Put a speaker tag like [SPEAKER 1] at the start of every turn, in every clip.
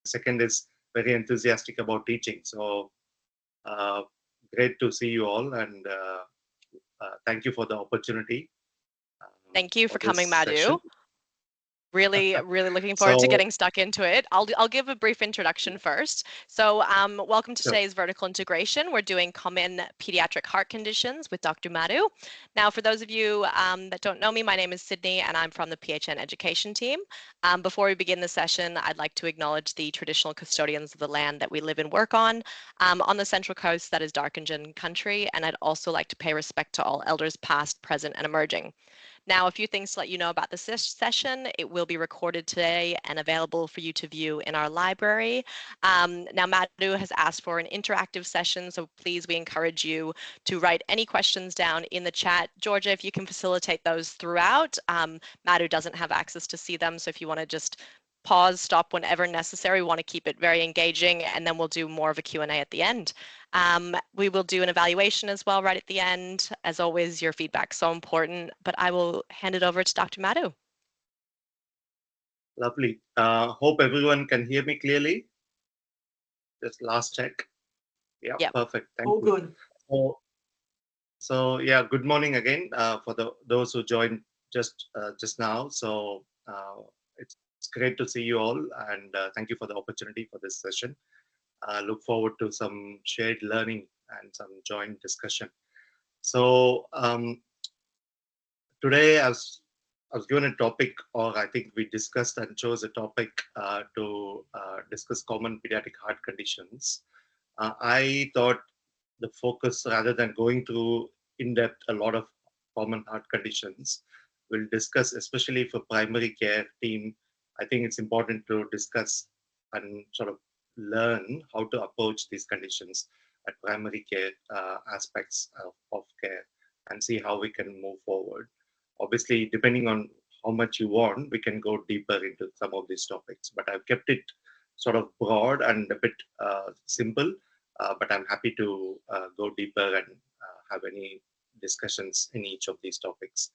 [SPEAKER 1] second is very enthusiastic about teaching. So uh, great to see you all, and thank you for the opportunity
[SPEAKER 2] Thank you for
[SPEAKER 1] for
[SPEAKER 2] coming,
[SPEAKER 1] this session.
[SPEAKER 2] Madhu. Really looking forward to
[SPEAKER 1] So
[SPEAKER 2] getting stuck into it. I'll give a brief introduction first. So, welcome to
[SPEAKER 1] sure.
[SPEAKER 2] today's vertical integration. We're doing common pediatric heart conditions with Dr. Madhu. Now, for those of you that don't know me, my name is Sydney, and I'm from the PHN education team. Before we begin the session, I'd like to acknowledge the traditional custodians of the land that we live and work on the Central Coast, that is Darkinjung country, and I'd also like to pay respect to all elders past, present, and emerging. Now, a few things to let you know about this session. It will be recorded today and available for you to view in our library. Now, Madhu has asked for an interactive session, so please, we encourage you to write any questions down in the chat. Georgia, if you can facilitate those throughout. Madhu doesn't have access to see them, so if you want to just pause, stop whenever necessary. We want to keep it very engaging, and then we'll do more of a Q&A at the end. We will do an evaluation as well right at the end. As always, your feedback is so important, but I will hand it over to Dr. Madhu.
[SPEAKER 1] Lovely. Hope everyone can hear me clearly. Just last check. Yeah,
[SPEAKER 2] Yep.
[SPEAKER 1] perfect. Thank
[SPEAKER 3] All
[SPEAKER 1] you.
[SPEAKER 3] good.
[SPEAKER 1] So yeah, good morning again for those who joined just now. So it's great to see you all, and thank you for the opportunity for this session. Look forward to some shared learning and some joint discussion. So today I was given a topic, or I think we discussed and chose a topic to discuss common pediatric heart conditions. I thought the focus, rather than going through in depth a lot of common heart conditions, we'll discuss, especially for primary care team. I think it's important to discuss and sort of learn how to approach these conditions at primary care aspects of care, and see how we can move forward. Obviously, depending on how much you want, we can go deeper into some of these topics, but I've kept it sort of broad and a bit simple, but I'm happy to go deeper and have any discussions in each of these topics.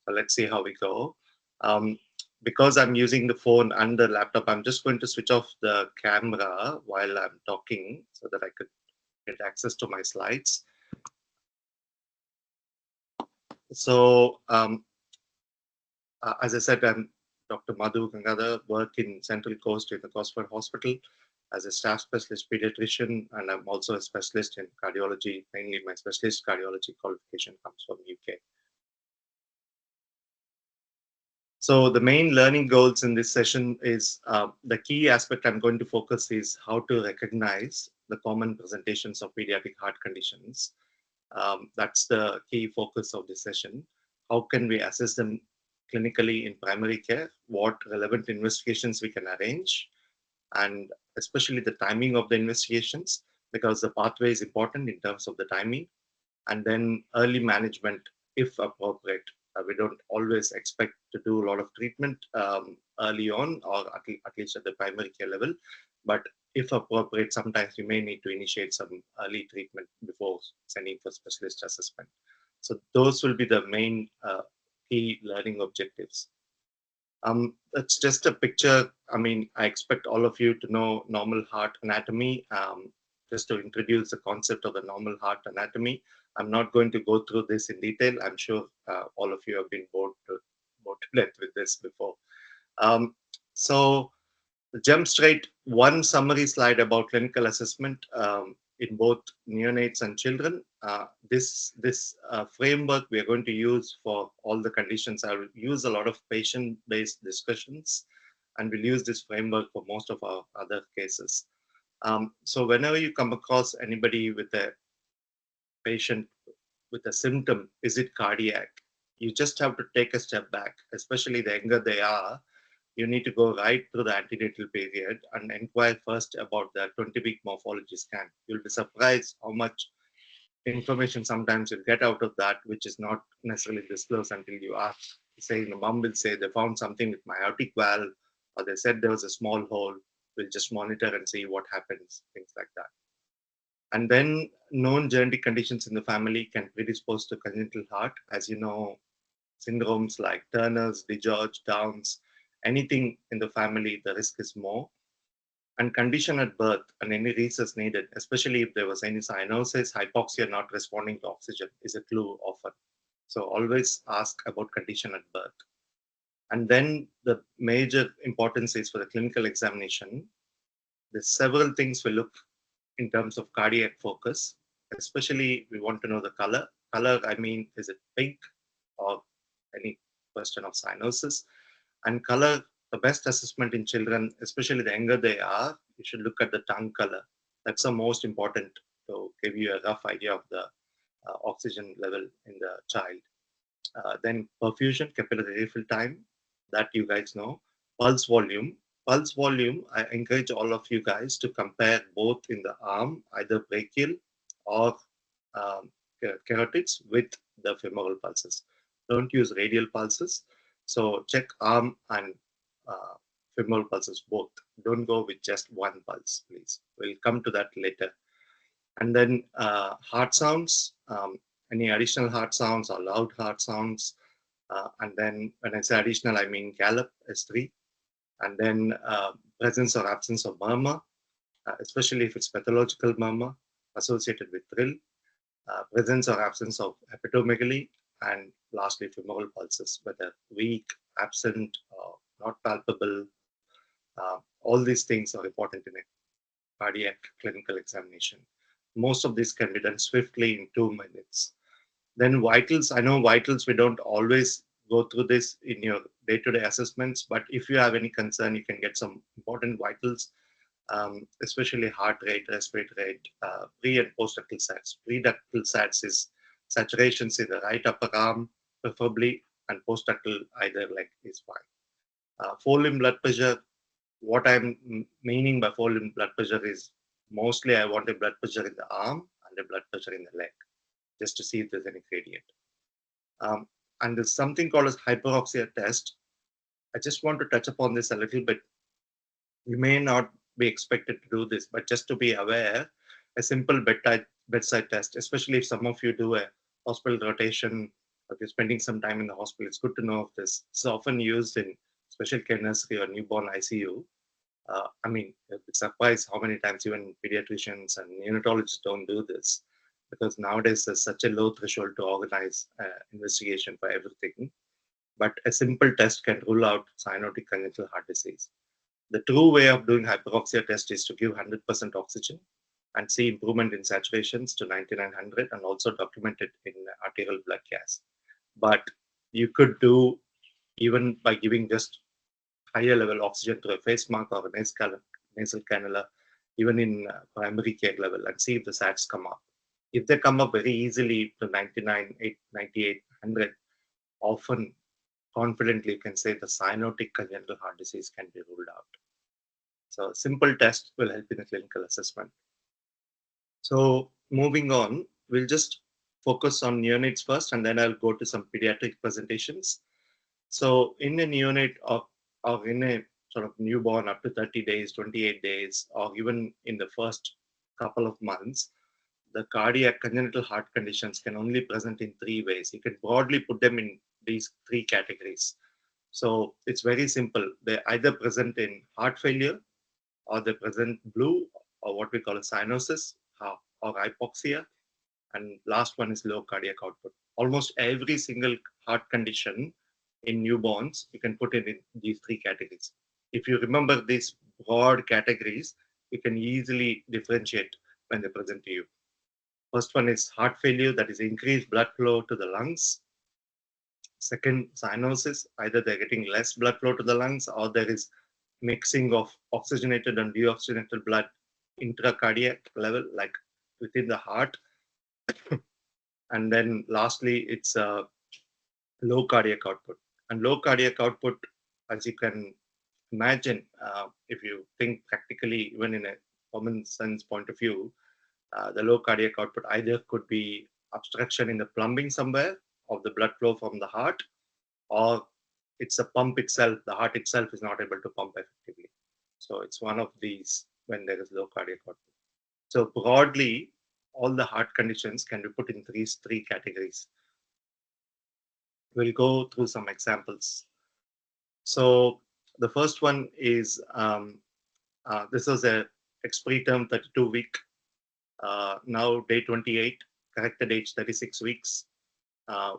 [SPEAKER 1] So let's see how we go. Um, because I'm using the phone and the laptop, I'm just going to switch off the camera while I'm talking so that I could get access to my slides. So as I said, I'm Dr. Madhu Gangadhar, work in Central Coast in the Gosford Hospital as a staff specialist pediatrician, and I'm also a specialist in cardiology. Mainly my specialist cardiology qualification comes from UK. So the main learning goals in this session is the key aspect I'm going to focus is how to recognize the common presentations of pediatric heart conditions. That's the key focus of this session. How can we assess them clinically in primary care? What relevant investigations we can arrange? And especially the timing of the investigations, because the pathway is important in terms of the timing. And then early management, if appropriate. We don't always expect to do a lot of treatment early on, or at least at the primary care level. But if appropriate, sometimes we may need to initiate some early treatment before sending for specialist assessment. So those will be the main key learning objectives. It's just a picture. I mean, I expect all of you to know normal heart anatomy. Just to introduce the concept of the normal heart anatomy, I'm not going to go through this in detail. I'm sure all of you have been bored to death with this before. Um, so jump straight one summary slide about clinical assessment in both neonates and children. This framework we are going to use for all the conditions. I will use a lot of patient-based discussions, and we'll use this framework for most of our other cases. So whenever you come across anybody with a patient with a symptom, is it cardiac? You just have to take a step back, especially the younger they are. You need to go right through the antenatal period and inquire first about the 20-week morphology scan. You'll be surprised how much information sometimes you'll get out of that, which is not necessarily disclosed until you ask. Say, the mom will say they found something with my aortic valve, or they said there was a small hole. We'll just monitor and see what happens, things like that. And then known genetic conditions in the family can predispose to congenital heart. As you know, syndromes like Turner's, DiGeorge, Downs, anything in the family, the risk is more. and condition at birth and any research needed, especially if there was any cyanosis, hypoxia not responding to oxygen, is a clue often. So always ask about condition at birth. And then the major importance is for the clinical examination. There's several things we look in terms of cardiac focus. Especially, we want to know the color. Color, I mean, is it pink or any question of cyanosis? And color, the best assessment in children, especially the younger they are, you should look at the tongue color. That's the most important to give you a rough idea of the oxygen level in the child. Then perfusion, capillary refill time, that you guys know. Pulse volume. Pulse volume, I encourage all of you guys to compare both in the arm, either brachial or um, carotids with the femoral pulses. Don't use radial pulses. So check arm and uh, femoral pulses both. Don't go with just one pulse, please. We'll come to that later. And then heart sounds, any additional heart sounds or loud heart sounds. And then when I say additional, I mean gallop, S3. And then presence or absence of murmur, especially if it's pathological murmur associated with thrill, presence or absence of hepatomegaly, and lastly, femoral pulses, whether weak, absent, or not palpable. All these things are important in a cardiac clinical examination. Most of this can be done swiftly in 2 minutes. Then vitals, I know vitals, we don't always go through this in your day-to-day assessments, but if you have any concern, you can get some important vitals, especially heart rate, respiratory rate, pre and post-ductal sats. Pre-ductal sats is saturations in the right upper arm, preferably, and post-ductal either leg is fine. Forelimb blood pressure, what I'm meaning by forelimb blood pressure is mostly I want a blood pressure in the arm and a blood pressure in the leg, just to see if there's any gradient. Um, and there's something called as hyperoxia test. I just want to touch upon this a little bit. You may not be expected to do this, but just to be aware, a simple bedside test, especially if some of you do a hospital rotation, or you're spending some time in the hospital, it's good to know of this. It's often used in special care nursery or newborn ICU. I mean, it's surprised how many times even pediatricians and neonatologists don't do this, because nowadays there's such a low threshold to organize investigation for everything. But a simple test can rule out cyanotic congenital heart disease. The true way of doing hyperoxia test is to give 100% oxygen and see improvement in saturations to 9900 and also document it in arterial blood gas. But you could do even by giving just higher level oxygen to a face mask or a nasal cannula, even in primary care level, and see if the SATs come up. If they come up very easily to 99, 98, 100, often confidently you can say the cyanotic congenital heart disease can be ruled out. So a simple test will help in the clinical assessment. So moving on, we'll just focus on neonates first, and then I'll go to some pediatric presentations. So in a neonate or in a sort of newborn up to 30 days, 28 days, or even in the first couple of months, the cardiac congenital heart conditions can only present in three ways. You can broadly put them in these three categories. So it's very simple. They either present in heart failure, or they present blue, or what we call a cyanosis, or hypoxia, and last one is low cardiac output. Almost every single heart condition in newborns, you can put it in these three categories. If you remember these broad categories, you can easily differentiate when they present to you. First one is heart failure, that is increased blood flow to the lungs. Second, cyanosis, either they're getting less blood flow to the lungs or there is mixing of oxygenated and deoxygenated blood intracardiac level, like within the heart. And then lastly, it's low cardiac output. And low cardiac output, as you can imagine, if you think practically, even in a common sense point of view, the low cardiac output either could be obstruction in the plumbing somewhere of the blood flow from the heart, or it's a pump itself, the heart itself is not able to pump effectively. So it's one of these when there is low cardiac output. So broadly, all the heart conditions can be put in these three categories. We'll go through some examples. So the first one is This was a ex-preterm 32-week. Now day 28, corrected age 36 weeks.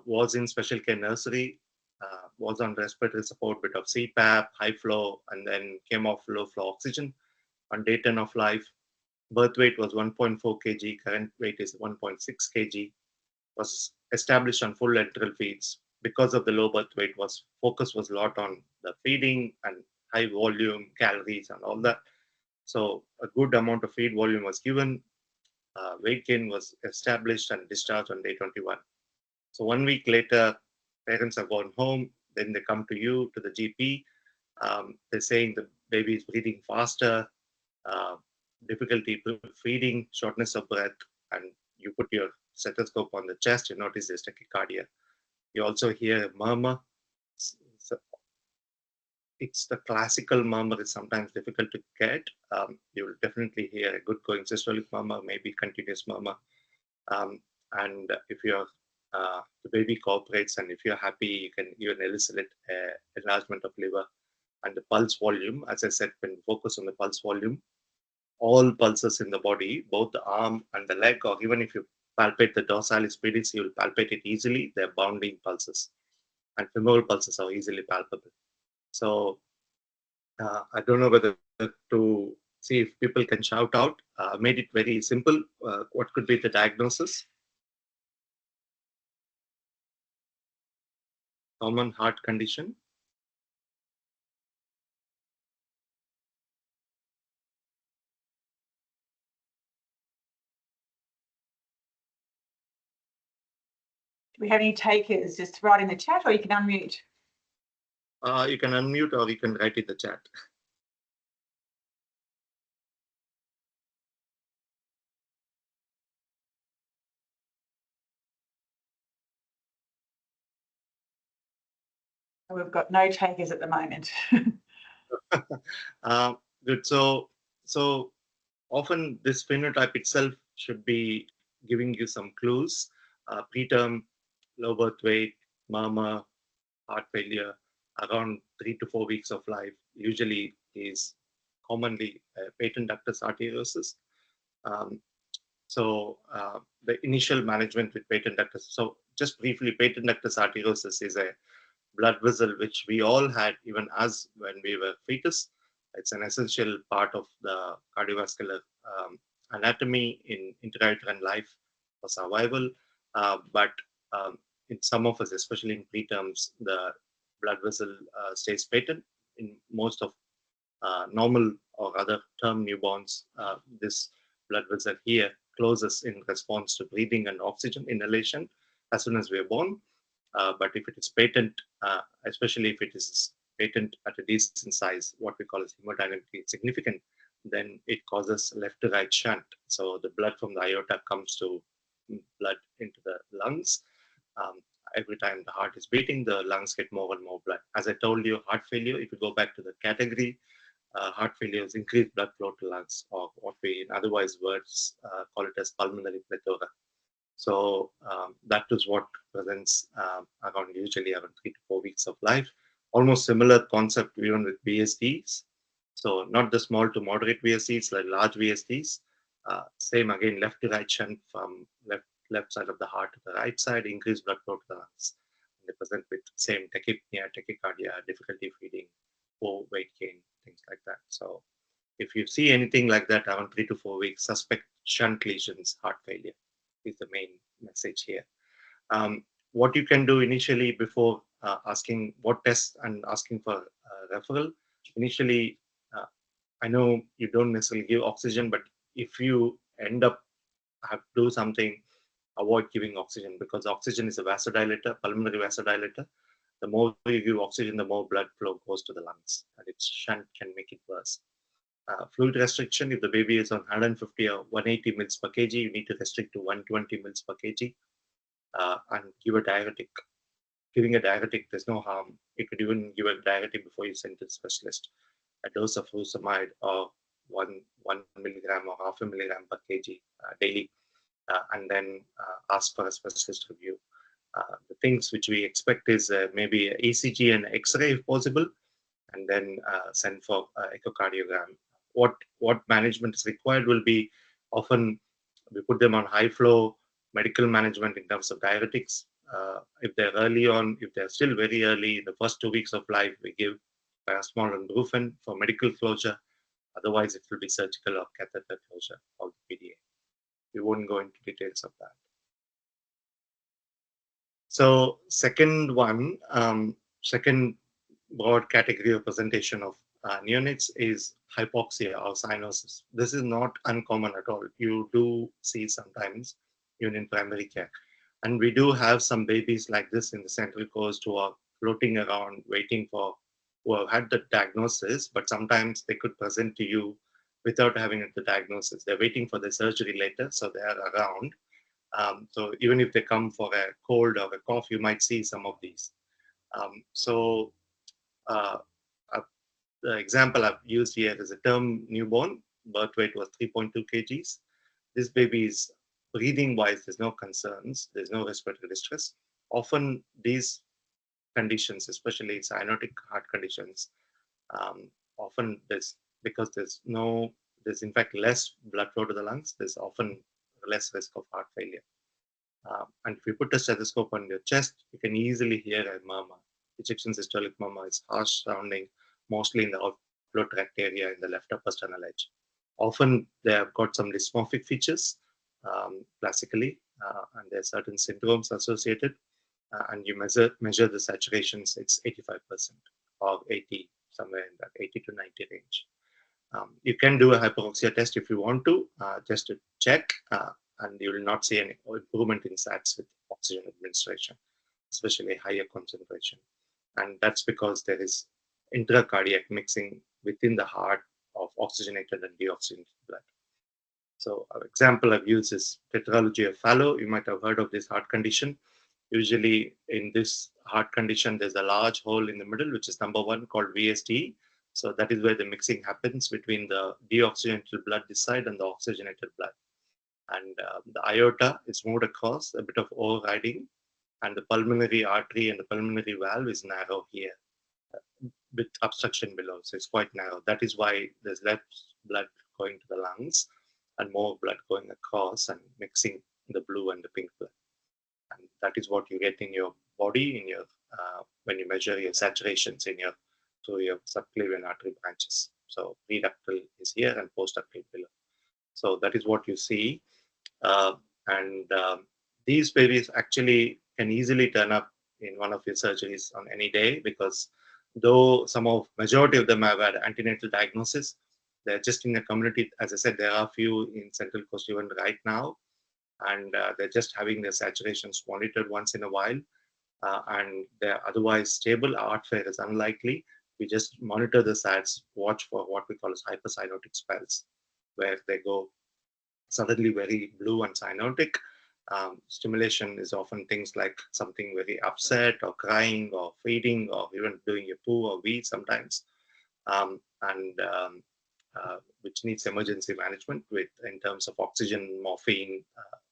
[SPEAKER 1] Was in special care nursery. Was on respiratory support, bit of CPAP, high flow, and then came off low flow oxygen. On day 10 of life, birth weight was 1.4 kg. Current weight is 1.6 kg. Was established on full enteral feeds. Because of the low birth weight, focus was a lot on the feeding and high volume, calories, and all that. So a good amount of feed volume was given. Weight gain was established and discharged on day 21. So 1 week later, parents have gone home. Then they come to you, to the GP. They're saying the baby is breathing faster, uh, difficulty feeding, shortness of breath, and you put your stethoscope on the chest, you notice there's tachycardia. You also hear a murmur. So it's the classical murmur is sometimes difficult to get. You will definitely hear a good going systolic murmur, maybe continuous murmur. Um, and if the baby cooperates and if you're happy, you can even elicit enlargement of liver and the pulse volume. As I said, when you focus on the pulse volume, all pulses in the body, both the arm and the leg, or even if you palpate the dorsalis pedis, you will palpate it easily. They're bounding pulses, and femoral pulses are easily palpable. So I don't know whether to see if people can shout out. Made it very simple. What could be the diagnosis? Common heart condition.
[SPEAKER 3] Do we have any takers? Just write in the chat, or you can unmute.
[SPEAKER 1] You can unmute or you can write in the chat.
[SPEAKER 3] We've got no takers at the moment.
[SPEAKER 1] Good. So often this phenotype itself should be giving you some clues. Preterm, low birth weight, murmur, heart failure, around 3 to 4 weeks of life, usually is commonly patent ductus arteriosus. Um, so the initial management with patent ductus. So just briefly, patent ductus arteriosus is a blood vessel which we all had even as when we were fetus. It's an essential part of the cardiovascular anatomy in intrauterine life for survival. But in some of us, especially in preterms, the blood vessel stays patent. In most of normal or other term newborns, this blood vessel here closes in response to breathing and oxygen inhalation as soon as we are born. But if it is patent, especially if it is patent at a decent size, what we call as hemodynamically significant, then it causes left to right shunt. So the blood from the aorta comes to blood into the lungs. Um, every time the heart is beating, the lungs get more and more blood. As I told you, heart failure, if you go back to the category, heart failure is increased blood flow to lungs, or what we in otherwise words call it as pulmonary plethora. So that is what presents usually around 3 to 4 weeks of life. Almost similar concept even with VSDs. So not the small to moderate VSDs, like large VSDs. Same again, left to right shunt from left side of the heart to the right side, increased blood flow to the lungs. They present with same tachypnea, tachycardia, difficulty feeding, poor weight gain, things like that. So if you see anything like that around 3 to 4 weeks, suspect shunt lesions, heart failure is the main message here. What you can do initially before asking what tests and asking for referral, initially, I know you don't necessarily give oxygen, but if you end up have to do something, avoid giving oxygen because oxygen is a vasodilator, pulmonary vasodilator. The more you give oxygen, the more blood flow goes to the lungs, and its shunt can make it worse. Fluid restriction, if the baby is on 150 or 180 mils per kg, you need to restrict to 120 mils per kg and give a diuretic. Giving a diuretic, there's no harm. You could even give a diuretic before you send to the specialist. A dose of furosemide or one milligram or half a milligram per kg daily, and then ask for a specialist review. The things which we expect is maybe ECG and X-ray if possible, and then send for echocardiogram what management is required will be often we put them on high flow medical management in terms of diuretics. If they're early on, if they're still very early, the first 2 weeks of life, we give paracetamol and brufen for medical closure. Otherwise, it will be surgical or catheter closure of the PDA. We won't go into details of that. So second broad category of presentation of neonates is hypoxia or cyanosis. This is not uncommon at all. You do see sometimes even in primary care. And we do have some babies like this in the Central Coast who are floating around waiting for, who have had the diagnosis, but sometimes they could present to you without having the diagnosis. They're waiting for the surgery later, so they are around. So even if they come for a cold or a cough, you might see some of these. So uh, the example I've used here is a term newborn, birth weight was 3.2 kgs. This baby is breathing wise, there's no concerns, there's no respiratory distress. Often these conditions, especially cyanotic heart conditions, often because there's in fact less blood flow to the lungs, there's often less risk of heart failure. And if you put a stethoscope on your chest, you can easily hear a murmur. Ejection systolic murmur is harsh sounding, mostly in the outflow tract area in the left upper sternal edge. Often they have got some dysmorphic features, classically, and there are certain syndromes associated. And you measure the saturations, it's 85% or 80, somewhere in that 80 to 90 range. You can do a hypoxia test if you want to, just to check, and you will not see any improvement in SATs with oxygen administration, especially higher concentration. And that's because there is intracardiac mixing within the heart of oxygenated and deoxygenated blood. So an example I've used is tetralogy of Fallot. You might have heard of this heart condition. Usually in this heart condition, there's a large hole in the middle, which is number one, called VSD. So that is where the mixing happens between the deoxygenated blood this side and the oxygenated blood. And the aorta is moved across, a bit of overriding, and the pulmonary artery and the pulmonary valve is narrow here, with obstruction below. So it's quite narrow. That is why there's less blood going to the lungs and more blood going across and mixing the blue and the pink blood. And that is what you get in your body, in your when you measure your saturations in your through your subclavian artery branches. So preductal is here and postductal below. So that is what you see. And these babies actually can easily turn up in one of your surgeries on any day, because though majority of them have had antenatal diagnosis, they're just in the community. As I said, there are a few in Central Coast even right now, and they're just having their saturations monitored once in a while, and they're otherwise stable. Heart failure is unlikely. We just monitor the SATs, watch for what we call as hypercyanotic spells, where they go suddenly very blue and cyanotic. Stimulation is often things like something very upset or crying or feeding or even doing a poo or wee sometimes, and which needs emergency management in terms of oxygen, morphine,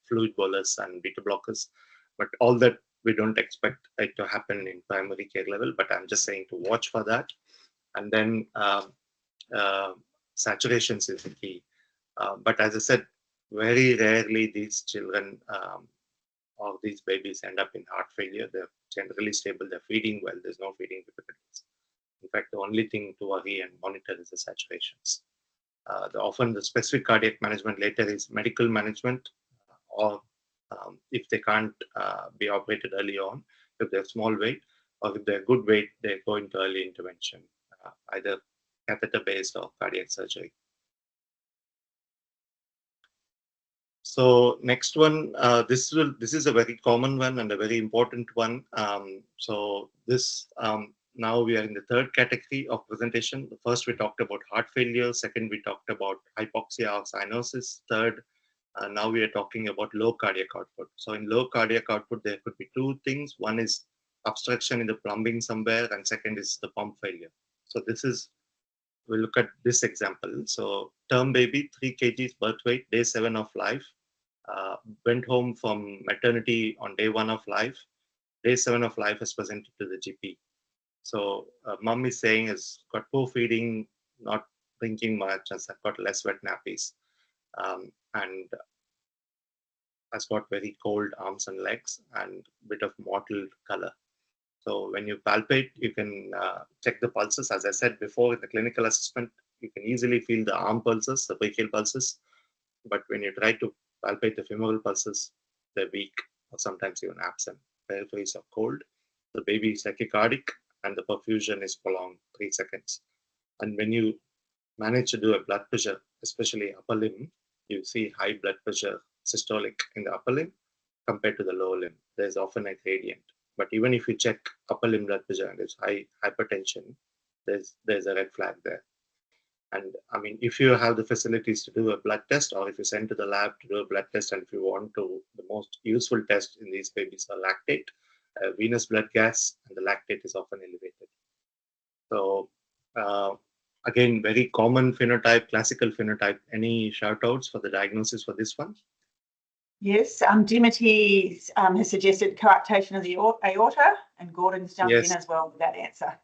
[SPEAKER 1] fluid bolus, and beta blockers. But all that we don't expect it to happen in primary care level. But I'm just saying to watch for that, and then saturations is the key. But as I said, very rarely these children or these babies end up in heart failure. They're generally stable. They're feeding well. There's no feeding difficulties. In fact, the only thing to worry and monitor is the saturations. Often the specific cardiac management later is medical management, or if they can't be operated early on, if they're small weight, or if they're good weight, they go into early intervention, either catheter-based or cardiac surgery. So next one, this is a very common one and a very important one. So this now we are in the third category of presentation. The first we talked about heart failure. Second we talked about hypoxia or cyanosis. Third, now we are talking about low cardiac output. So in low cardiac output, there could be two things. One is obstruction in the plumbing somewhere, and second is the pump failure. So we'll look at this example. So term baby, 3 kgs birth weight, day 7 of life. Went home from maternity on day 1 of life. Day 7 of life is presented to the GP. So mom is saying has got poor feeding, not drinking much, has got less wet nappies, and has got very cold arms and legs and bit of mottled color. So when you palpate, you can check the pulses. As I said before, in the clinical assessment, you can easily feel the arm pulses, the brachial pulses. But when you try to palpate the femoral pulses, they're weak or sometimes even absent. Peripheries are cold. The baby is tachycardic and the perfusion is prolonged 3 seconds. And when you manage to do a blood pressure, especially upper limb, you see high blood pressure systolic in the upper limb compared to the lower limb. There's often a gradient. But even if you check upper limb blood pressure and there's high hypertension, there's a red flag there. And I mean, if you have the facilities to do a blood test, or if you send to the lab to do a blood test, and if you want to, the most useful test in these babies are lactate, venous blood gas, and the lactate is often elevated. So uh, again, very common phenotype, classical phenotype. Any shout outs for the diagnosis for this one?
[SPEAKER 3] Yes, Dimity has suggested coarctation of the aorta, and Gordon's jumped in as well with that answer.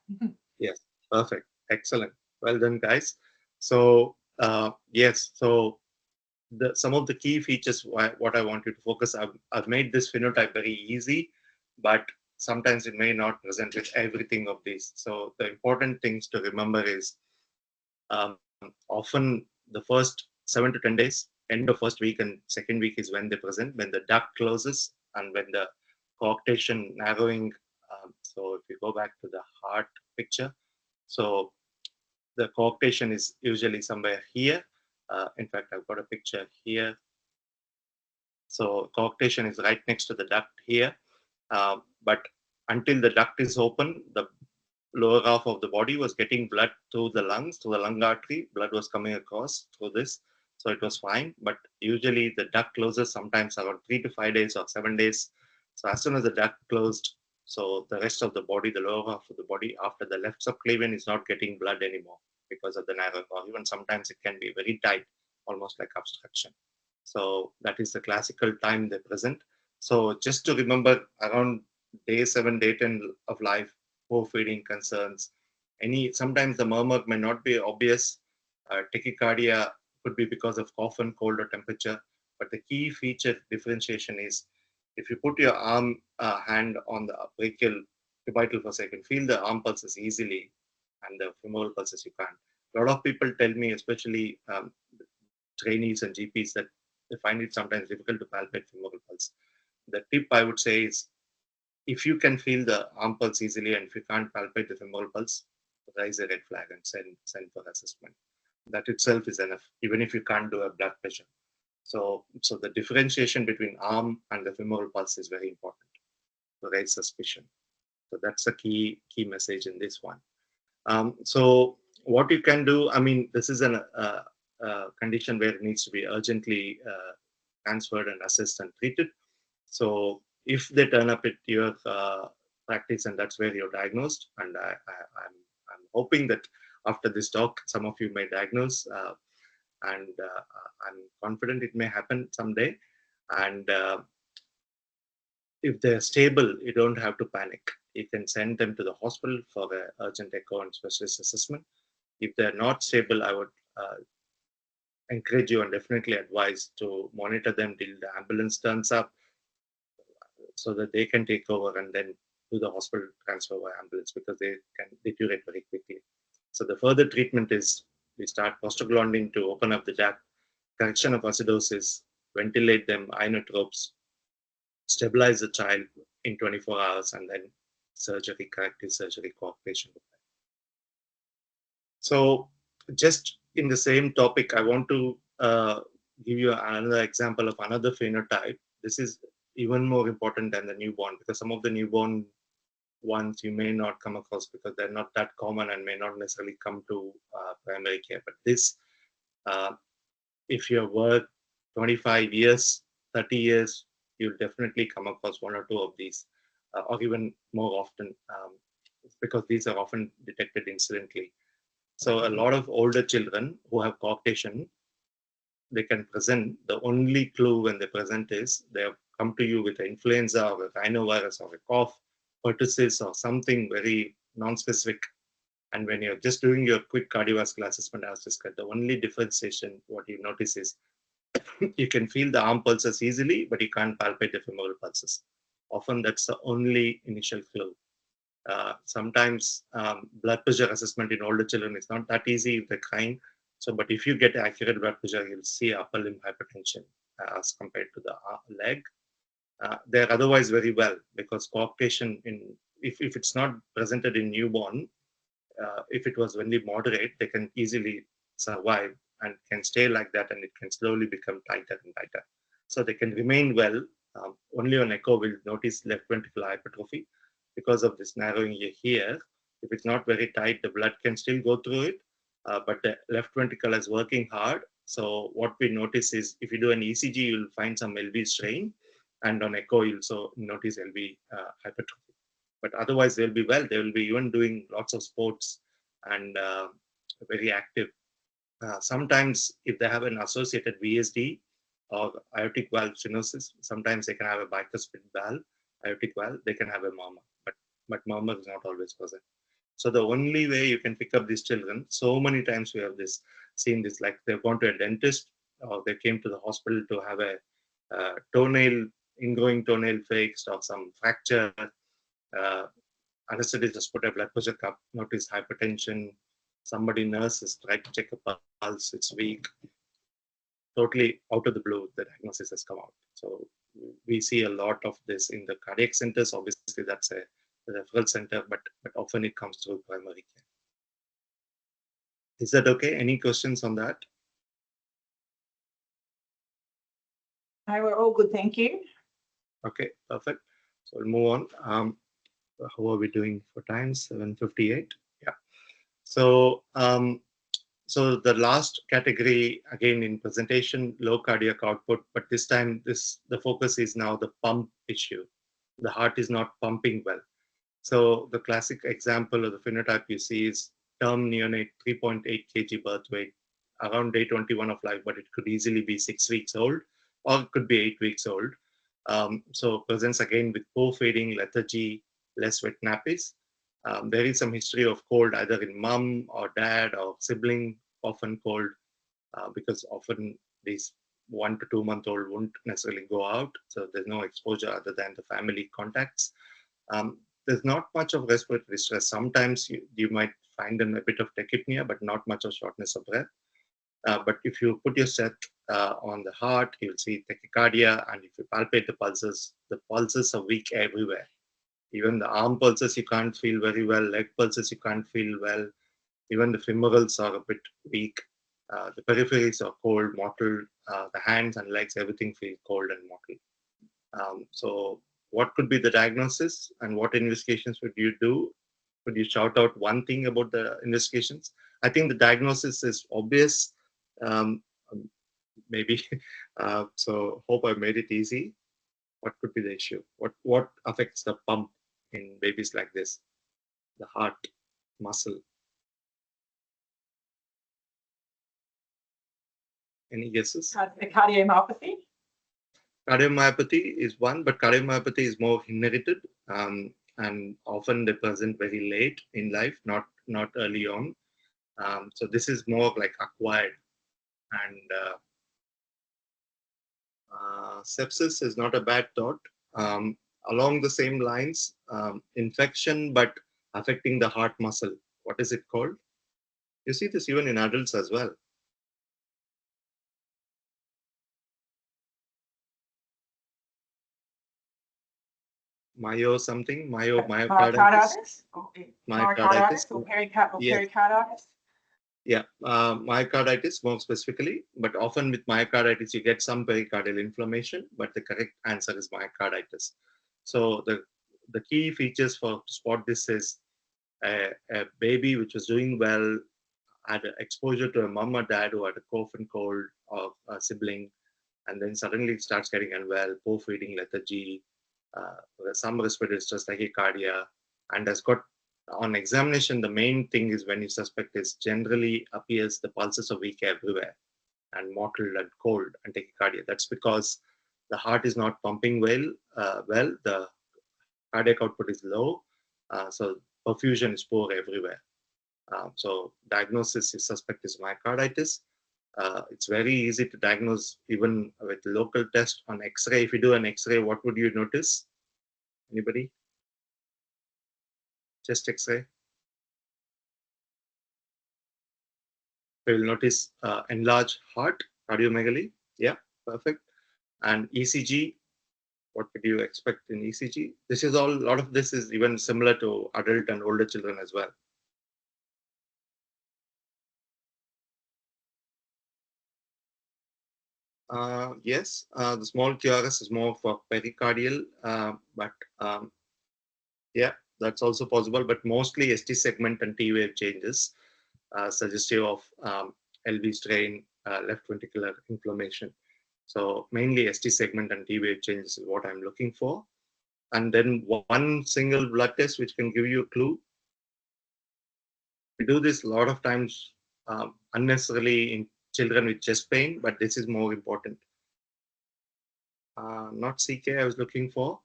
[SPEAKER 1] Yes, perfect, excellent, well done, guys. So yes, so some of the key features what I want you to focus. I've made this phenotype very easy, but sometimes it may not present with everything of these. So the important things to remember is often the first 7 to 10 days, end of first week and second week is when they present, when the duct closes and when the coarctation narrowing. So if you go back to the heart picture, so the coarctation is usually somewhere here. In fact, I've got a picture here. So coarctation is right next to the duct here. But until the duct is open, the lower half of the body was getting blood through the lungs, through the lung artery. Blood was coming across through this. So it was fine. But usually the duct closes sometimes around 3 to 5 days or 7 days. So as soon as the duct closed, so the rest of the body, the lower half of the body, after the left subclavian is not getting blood anymore because of the narrow, or even sometimes it can be very tight, almost like obstruction. So that is the classical time they present. So just to remember, around day 7, day 10 of life, poor feeding concerns, sometimes the murmur may not be obvious. Tachycardia could be because of cough and cold or temperature. But the key feature differentiation is if you put your hand on the brachial cubital fossa, you can feel the arm pulses easily and the femoral pulses you can't. A lot of people tell me, especially trainees and GPs, that they find it sometimes difficult to palpate femoral pulse. The tip I would say is if you can feel the arm pulse easily and if you can't palpate the femoral pulse, raise a red flag and send for assessment. That itself is enough, even if you can't do a blood pressure. So the differentiation between arm and the femoral pulse is very important to raise suspicion. So that's a key message in this one. So what you can do, I mean, this is a condition where it needs to be urgently transferred and assessed and treated. So if they turn up at your practice and that's where you're diagnosed, and I'm hoping that after this talk, some of you may diagnose, and I'm confident it may happen someday. And if they're stable, you don't have to panic. You can send them to the hospital for the urgent echo and specialist assessment. If they're not stable, I would encourage you and definitely advise to monitor them till the ambulance turns up so that they can take over and then do the hospital transfer by ambulance because they can deteriorate very quickly. So the further treatment is we start prostaglandin to open up the duct, correction of acidosis, ventilate them, inotropes, stabilize the child in 24 hours, and then surgery, corrective surgery, coagulation. So just in the same topic, I want to give you another example of another phenotype. This is even more important than the newborn because some of the newborn ones you may not come across because they're not that common and may not necessarily come to primary care. But this, if you have worked 25 years, 30 years, you'll definitely come across one or two of these, or even more often, because these are often detected incidentally. So a lot of older children who have coarctation, they can present. The only clue when they present is they have come to you with an influenza or a rhinovirus or a cough, pertussis or something very non-specific. And when you're just doing your quick cardiovascular assessment as discussed, the only differentiation, what you notice is you can feel the arm pulses easily, but you can't palpate the femoral pulses. Often that's the only initial clue. Sometimes blood pressure assessment in older children is not that easy if they're crying. So, but if you get accurate blood pressure, you'll see upper limb hypertension as compared to the leg. They're otherwise very well because coaptation in if it's not presented in newborn, if it was only moderate, they can easily survive and can stay like that, and it can slowly become tighter and tighter. So they can remain well. Only on echo will notice left ventricular hypertrophy because of this narrowing here. If it's not very tight, the blood can still go through it, but the left ventricle is working hard. So what we notice is if you do an ECG, you'll find some LV strain, and on echo, you'll also notice LV hypertrophy. But otherwise, they'll be well. They will be even doing lots of sports and very active. Sometimes, if they have an associated VSD or aortic valve stenosis, sometimes they can have a bicuspid valve, aortic valve. They can have a murmur, but murmur is not always present. So the only way you can pick up these children, so many times we have seen this, like they've gone to a dentist or they came to the hospital to have a toenail, ingrowing toenail fixed or some fracture. Uh, Anesthetist just put a blood pressure cup, notice hypertension. Somebody nurse is tried to check a pulse, it's weak. Totally out of the blue, the diagnosis has come out. So we see a lot of this in the cardiac centers. Obviously, that's a referral center, but often it comes through primary care. Is that okay? Any questions on that?
[SPEAKER 3] No, we're all good, thank you.
[SPEAKER 1] Okay, perfect. So we'll move on. How are we doing for time? 7:58. Yeah. So so the last category again in presentation, low cardiac output, but this time the focus is now the pump issue. The heart is not pumping well. So the classic example of the phenotype you see is term neonate, 3.8 kg birth weight, around day 21 of life, but it could easily be 6 weeks old or it could be 8 weeks old. So presents again with poor feeding, lethargy, less wet nappies. There is some history of cold either in mom or dad or sibling, often cold, because often these 1 to 2 month old won't necessarily go out. So there's no exposure other than the family contacts. There's not much of respiratory distress. Sometimes you might find them a bit of tachypnea, but not much of shortness of breath. But if you put your set on the heart, you'll see tachycardia, and if you palpate the pulses are weak everywhere. Even the arm pulses you can't feel very well, leg pulses you can't feel well. Even the femorals are a bit weak. The peripheries are cold, mottled. The hands and legs, everything feels cold and mottled. So what could be the diagnosis and what investigations would you do? Could you shout out one thing about the investigations? I think the diagnosis is obvious. Um, Maybe. So hope I made it easy. What could be the issue? What affects the pump in babies like this? The heart muscle. Any guesses?
[SPEAKER 3] The cardiomyopathy.
[SPEAKER 1] Cardiomyopathy is one, but cardiomyopathy is more inherited, and often they present very late in life, not early on. So this is more like acquired, and sepsis is not a bad thought. Um, Along the same lines, infection but affecting the heart muscle. What is it called? You see this even in adults as well. Myocarditis.
[SPEAKER 3] Myocarditis or pericarditis.
[SPEAKER 1] Yeah, myocarditis more specifically, but often with myocarditis you get some pericardial inflammation, but the correct answer is myocarditis. So the key features to spot this is a baby which was doing well, had exposure to a mom or dad who had a cough and cold or a sibling, and then suddenly it starts getting unwell, poor feeding, lethargy, some respiratory distress, tachycardia, and has got on examination, the main thing is when you suspect is generally appears the pulses are weak everywhere and mottled and cold and tachycardia. That's because the heart is not pumping well. The cardiac output is low, so perfusion is poor everywhere. So diagnosis you suspect is myocarditis. It's very easy to diagnose even with local test on X-ray. If you do an X-ray, what would you notice? Anybody? Chest X-ray. You will notice enlarged heart, cardiomegaly. Yeah, perfect. And ECG, what would you expect in ECG? This is all, a lot of this is even similar to adult and older children as well. Yes, the small QRS is more for pericardial, but yeah, that's also possible, but mostly ST segment and T wave changes, suggestive of LV strain, left ventricular inflammation. So mainly ST segment and T wave changes is what I'm looking for. And then one single blood test which can give you a clue. We do this a lot of times unnecessarily in children with chest pain, but this is more important. Not CK I was looking for.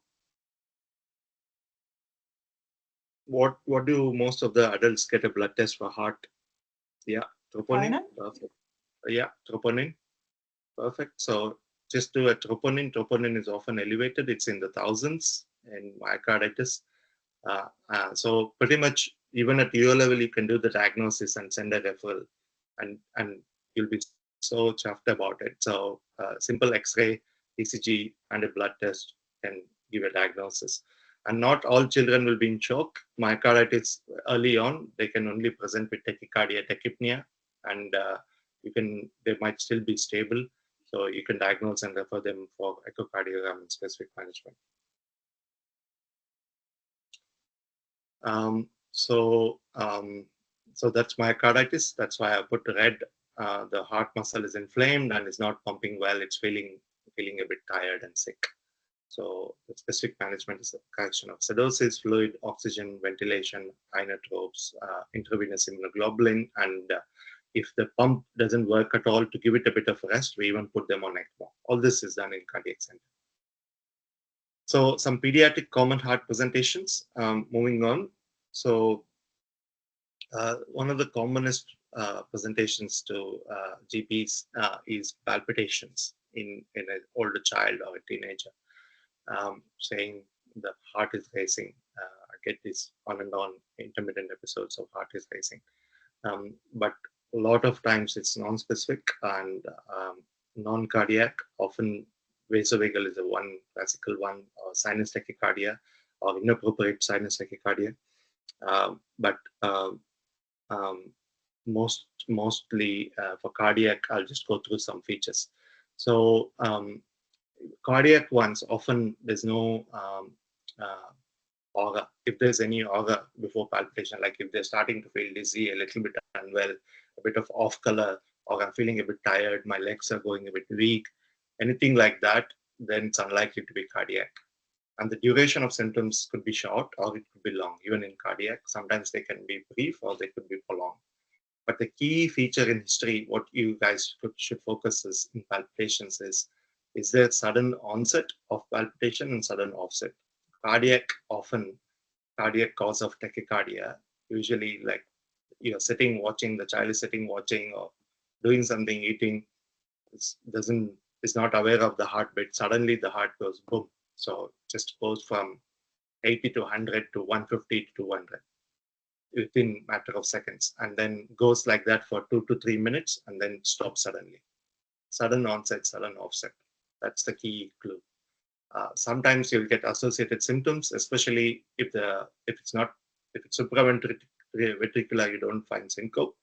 [SPEAKER 1] What do most of the adults get a blood test for heart? Yeah, troponin. Perfect. Yeah, troponin. Perfect. So just do a troponin. Troponin is often elevated. It's in the thousands in myocarditis. So pretty much even at UO level, you can do the diagnosis and send a referral, and you'll be so chuffed about it. So simple X-ray, ECG, and a blood test can give a diagnosis. And not all children will be in shock. Myocarditis early on, they can only present with tachycardia, tachypnea, and they might still be stable. So you can diagnose and refer them for echocardiogram and specific management. So that's myocarditis. That's why I put red. The heart muscle is inflamed and is not pumping well. It's feeling a bit tired and sick. So the specific management is a correction of sedosis, fluid, oxygen, ventilation, inotropes, intravenous immunoglobulin, and if the pump doesn't work at all, to give it a bit of rest, we even put them on ECMO. All this is done in cardiac center. So some pediatric common heart presentations. Moving on. So one of the commonest presentations to GPs is palpitations in an older child or a teenager, saying the heart is racing. I get these on and on intermittent episodes of heart is racing. But a lot of times it's non-specific and non-cardiac. Often vasovagal is the one classical one, or sinus tachycardia, or inappropriate sinus tachycardia. But mostly for cardiac, I'll just go through some features. So cardiac ones, often there's no aura. If there's any aura before palpitation, like if they're starting to feel dizzy, a little bit unwell, a bit of off color, or I'm feeling a bit tired, my legs are going a bit weak, anything like that, then it's unlikely to be cardiac. And the duration of symptoms could be short or it could be long. Even in cardiac, sometimes they can be brief or they could be prolonged. But the key feature in history, what you guys should focus is in palpitations is there sudden onset of palpitation and sudden offset. Cardiac, often cardiac cause of tachycardia, usually like you're sitting watching, the child is sitting watching or doing something, eating, is not aware of the heartbeat. Suddenly the heart goes boom. So just goes from 80 to 100 to 150 to 200 within matter of seconds, and then goes like that for 2 to 3 minutes and then stops suddenly. Sudden onset, sudden offset. That's the key clue. Sometimes you'll get associated symptoms, especially if it's supraventricular, you don't find syncope.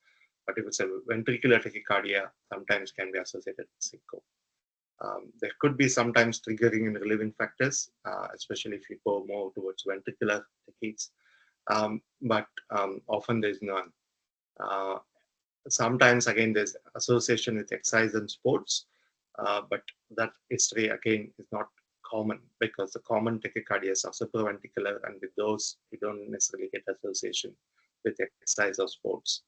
[SPEAKER 1] But if it's a ventricular tachycardia, sometimes can be associated with syncope. There could be sometimes triggering and relieving factors, especially if you go more towards ventricular tachycardias. But often there's none. Uh, Sometimes again there's association with exercise and sports, but that history again is not common because the common tachycardias are supraventricular, and with those you don't necessarily get association with exercise or sports.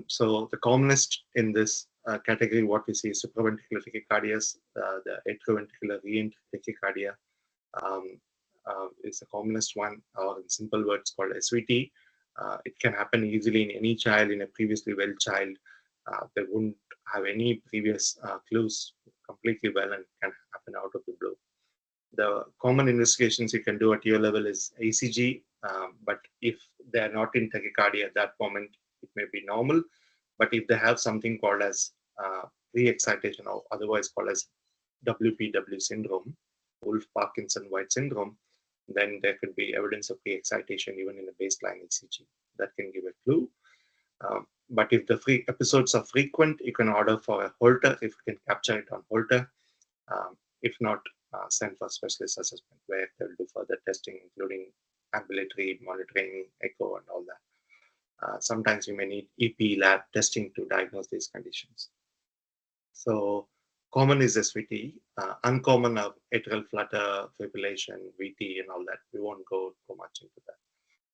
[SPEAKER 1] So the commonest in this category, what we see is supraventricular tachycardias, the atrioventricular reentry tachycardia is the commonest one, or in simple words called SVT. It can happen easily in any child, in a previously well child. They wouldn't have any previous clues, completely well, and can happen out of the blue. The common investigations you can do at your level is ECG, but if they're not in tachycardia at that moment, it may be normal. But if they have something called as pre-excitation, or otherwise called as WPW syndrome, Wolf Parkinson White syndrome, then there could be evidence of pre-excitation even in a baseline ECG. That can give a clue. But if the episodes are frequent, you can order for a Holter if you can capture it on Holter. If not, send for specialist assessment where they'll do further testing, including ambulatory monitoring, echo, and all that. Sometimes you may need EP lab testing to diagnose these conditions. So common is SVT, uncommon are atrial flutter, fibrillation, VT, and all that. We won't go too much into that.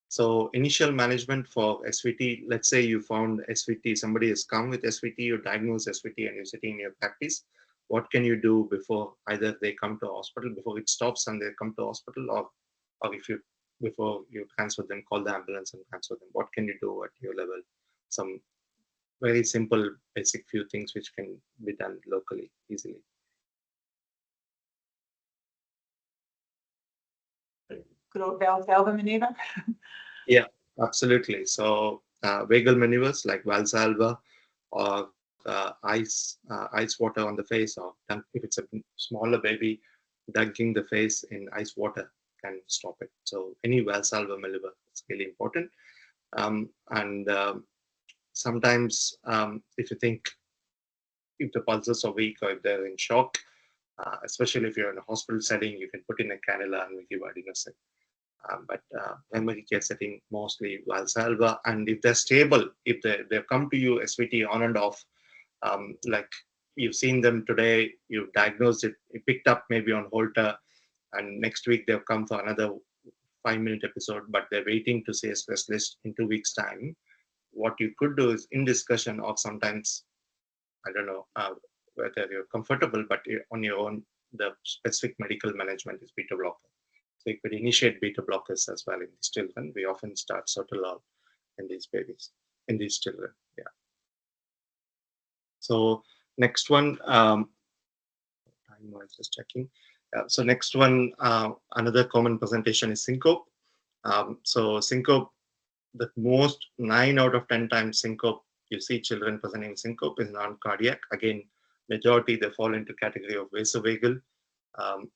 [SPEAKER 1] So initial management for SVT, let's say you found SVT, somebody has come with SVT, you diagnose SVT and you're sitting in your practice. What can you do before either they come to hospital, before it stops and they come to hospital, or if you, before you transfer them, call the ambulance and transfer them? What can you do at your level? Some very simple, basic few things which can be done locally, easily.
[SPEAKER 3] Good old Valsalva maneuver.
[SPEAKER 1] Yeah, absolutely. So vagal maneuvers like Valsalva, or ice water on the face, or if it's a smaller baby, dunking the face in ice water can stop it. So any Valsalva maneuver is really important. And sometimes if you think if the pulses are weak or if they're in shock, especially if you're in a hospital setting, you can put in a cannula and we give adenosine. But primary care setting, mostly Valsalva. And if they're stable, if they've come to you SVT on and off, like you've seen them today, you've diagnosed it, you picked up maybe on Holter, and next week they've come for another 5-minute episode, but they're waiting to see a specialist in 2 weeks' time. What you could do is in discussion, or sometimes, I don't know whether you're comfortable, but on your own, the specific medical management is beta blocker. So you could initiate beta blockers as well in these children. We often start sotalol in these babies, in these children. Yeah. So next one, time was just checking. So next one, another common presentation is syncope. So syncope, the most 9 out of 10 times syncope you see children presenting syncope is non-cardiac. Again, majority they fall into category of vasovagal.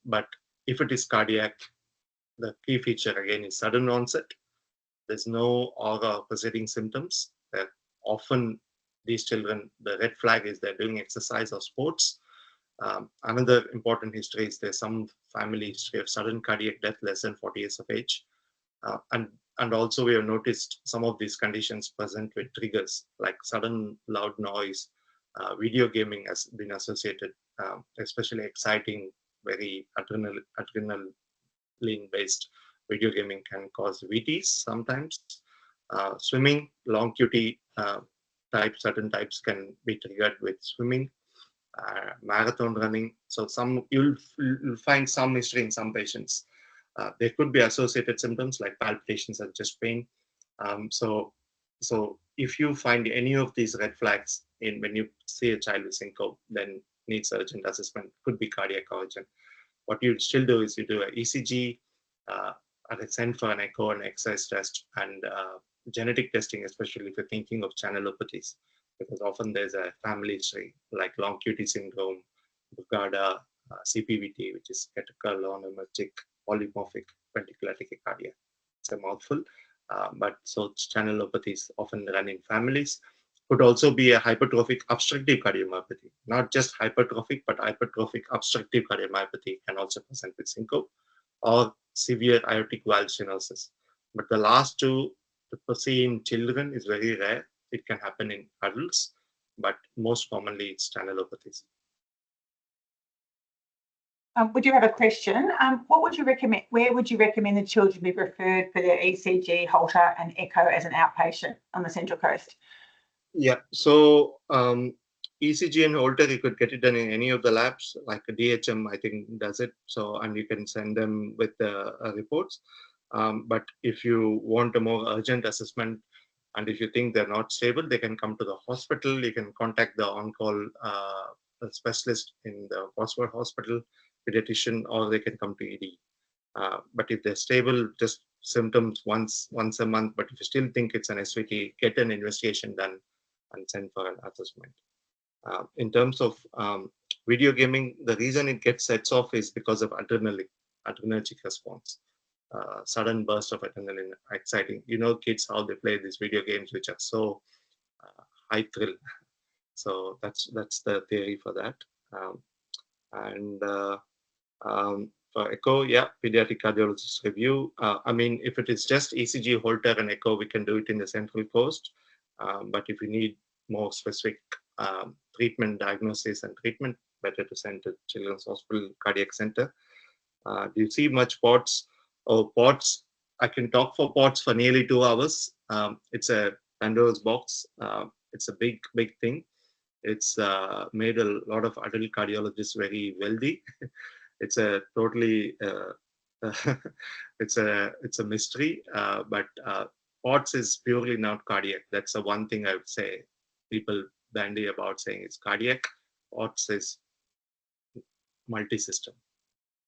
[SPEAKER 1] But if it is cardiac, the key feature again is sudden onset. There's no aura preceding symptoms. That often these children, the red flag is they're doing exercise or sports. Another important history is there's some family history of sudden cardiac death less than 40 years of age. And also we have noticed some of these conditions present with triggers like sudden loud noise. Video gaming has been associated, especially exciting, very adrenaline based video gaming can cause VTs sometimes. Swimming, long QT certain types can be triggered with swimming. Marathon running. So you'll find some history in some patients. There could be associated symptoms like palpitations and chest pain. So if you find any of these red flags when you see a child with syncope, then needs urgent assessment, could be cardiac origin. What you still do is you do an ECG, and send for an echo and exercise test, and genetic testing, especially if you're thinking of channelopathies, because often there's a family history like long QT syndrome, Brugada, CPVT, which is catecholaminergic polymorphic ventricular tachycardia. It's a mouthful, but so channelopathies often run in families. Could also be a hypertrophic obstructive cardiomyopathy, not just hypertrophic, but hypertrophic obstructive cardiomyopathy can also present with syncope, or severe aortic valve stenosis. But the last two, to see in children is very rare. It can happen in adults, but most commonly it's channelopathies.
[SPEAKER 3] We do have a question. What would you recommend? Where would you recommend the children be referred for their ECG, Holter, and echo as an outpatient on the Central Coast?
[SPEAKER 1] Yeah, so ECG and Holter, you could get it done in any of the labs, like a DHM, I think, does it. So, and you can send them with the reports. But if you want a more urgent assessment, and if you think they're not stable, they can come to the hospital. You can contact the on-call specialist in the Oxford Hospital, pediatrician, or they can come to ED. But if they're stable, just symptoms once a month. But if you still think it's an SVT, get an investigation done and send for an assessment. In terms of video gaming, the reason it gets sets off is because of adrenergic response. Sudden burst of adrenaline, exciting. You know, kids how they play these video games, which are so high thrill. So that's the theory for that. And For echo, yeah, pediatric cardiologist review. I mean, if it is just ECG, Holter, and echo, we can do it in the Central Coast. But if you need more specific treatment, diagnosis, and treatment, better to send to Children's Hospital Cardiac Center. Do you see much POTS? Oh, POTS. I can talk for POTS for nearly 2 hours. It's a Pandora's box. It's a big thing. It's made a lot of adult cardiologists very wealthy. It's a totally it's a mystery. But POTS is purely not cardiac. That's the one thing I would say. People bandy about saying it's cardiac. POTS is multi-system.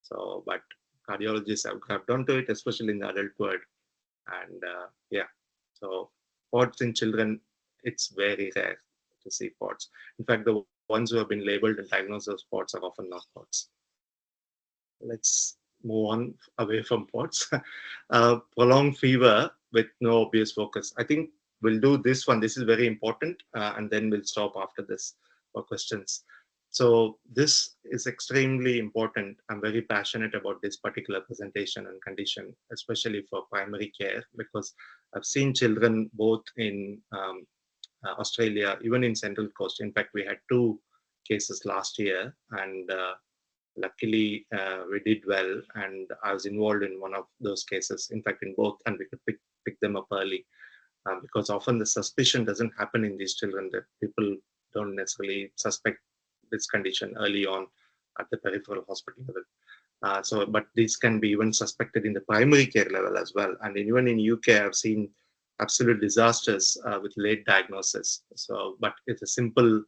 [SPEAKER 1] So, but cardiologists have grabbed onto it, especially in the adult world. And yeah, so POTS in children, it's very rare to see POTS. In fact, the ones who have been labeled and diagnosed as POTS are often not POTS. Let's move on away from POTS. Prolonged fever with no obvious focus. I think we'll do this one. This is very important, and then we'll stop after this for questions. So this is extremely important. I'm very passionate about this particular presentation and condition, especially for primary care, because I've seen children both in Australia, even in Central Coast. In fact, we had 2 cases last year, and luckily we did well, and I was involved in one of those cases, in fact in both, and we could pick them up early, because often the suspicion doesn't happen in these children, that people don't necessarily suspect this condition early on at the peripheral hospital level. But these can be even suspected in the primary care level as well. And even in UK, I've seen absolute disasters with late diagnosis. So, but it's a simple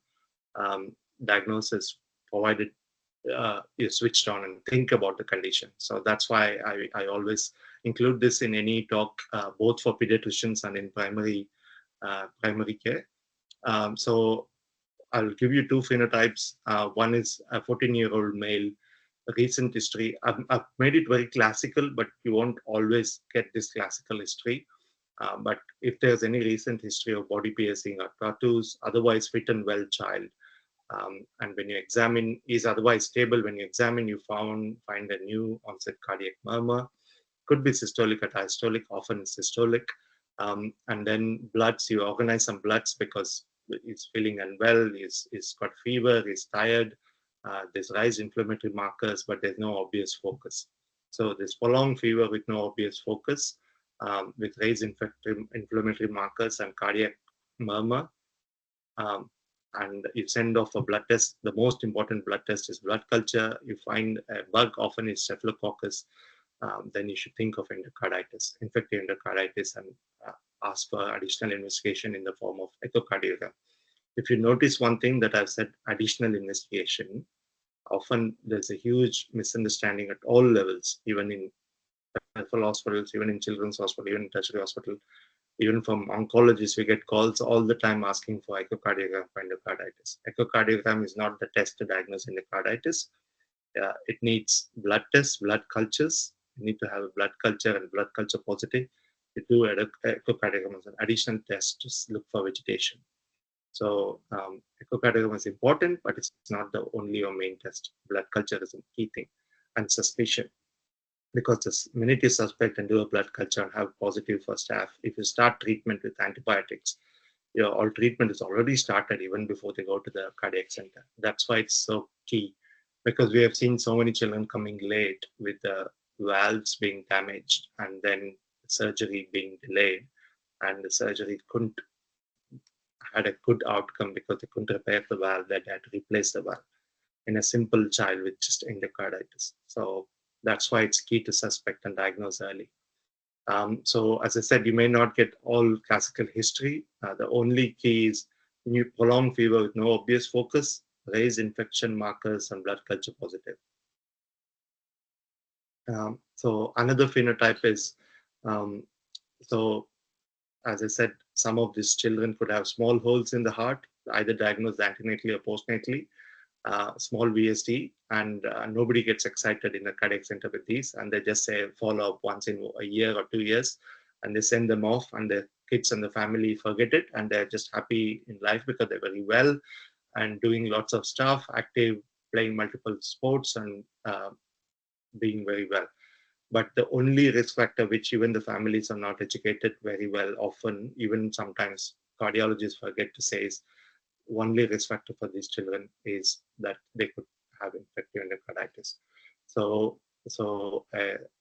[SPEAKER 1] diagnosis, provided you switched on and think about the condition. So that's why I always include this in any talk, both for pediatricians and in primary care. So I'll give you 2 phenotypes. One is a 14-year-old male, recent history. I've made it very classical, but you won't always get this classical history. But if there's any recent history of body piercing or tattoos, otherwise fit and well child, and when you examine, is otherwise stable. When you examine, you find a new onset cardiac murmur. Could be systolic or diastolic, often systolic. And then bloods, you organize some bloods because he's feeling unwell, he's got fever, he's tired. There's rise inflammatory markers, but there's no obvious focus. So there's prolonged fever with no obvious focus, with raised inflammatory markers and cardiac murmur. Um, and you send off a blood test. The most important blood test is blood culture. You find a bug, often is staphylococcus. Then you should think of endocarditis, infective endocarditis, and ask for additional investigation in the form of echocardiogram. If you notice one thing that I've said, additional investigation, often there's a huge misunderstanding at all levels, even in peripheral hospitals, even in children's hospital, even in tertiary hospital. Even from oncologists, we get calls all the time asking for echocardiogram for endocarditis. Echocardiogram is not the test to diagnose endocarditis. It needs blood tests, blood cultures. You need to have a blood culture and blood culture positive. You do echocardiogram as an additional test to look for vegetation. So echocardiogram is important, but it's not the only or main test. Blood culture is a key thing, and suspicion. Because the minute you suspect and do a blood culture and have positive for staph, if you start treatment with antibiotics, all treatment is already started even before they go to the cardiac center. That's why it's so key, because we have seen so many children coming late with the valves being damaged and then surgery being delayed, and the surgery couldn't had a good outcome because they couldn't repair the valve. They had to replace the valve in a simple child with just endocarditis. So that's why it's key to suspect and diagnose early. So as I said, you may not get all classical history. The only key is prolonged fever with no obvious focus, raised infection markers, and blood culture positive. So another phenotype is, so as I said, some of these children could have small holes in the heart, either diagnosed antenatally or postnatally, small VSD, and nobody gets excited in the cardiac center with these, and they just say follow up once in a year or 2 years, and they send them off, and the kids and the family forget it, and they're just happy in life because they're very well and doing lots of stuff, active, playing multiple sports, and being very well. But the only risk factor, which even the families are not educated very well, often, even sometimes cardiologists forget to say, is only risk factor for these children is that they could have infective endocarditis. So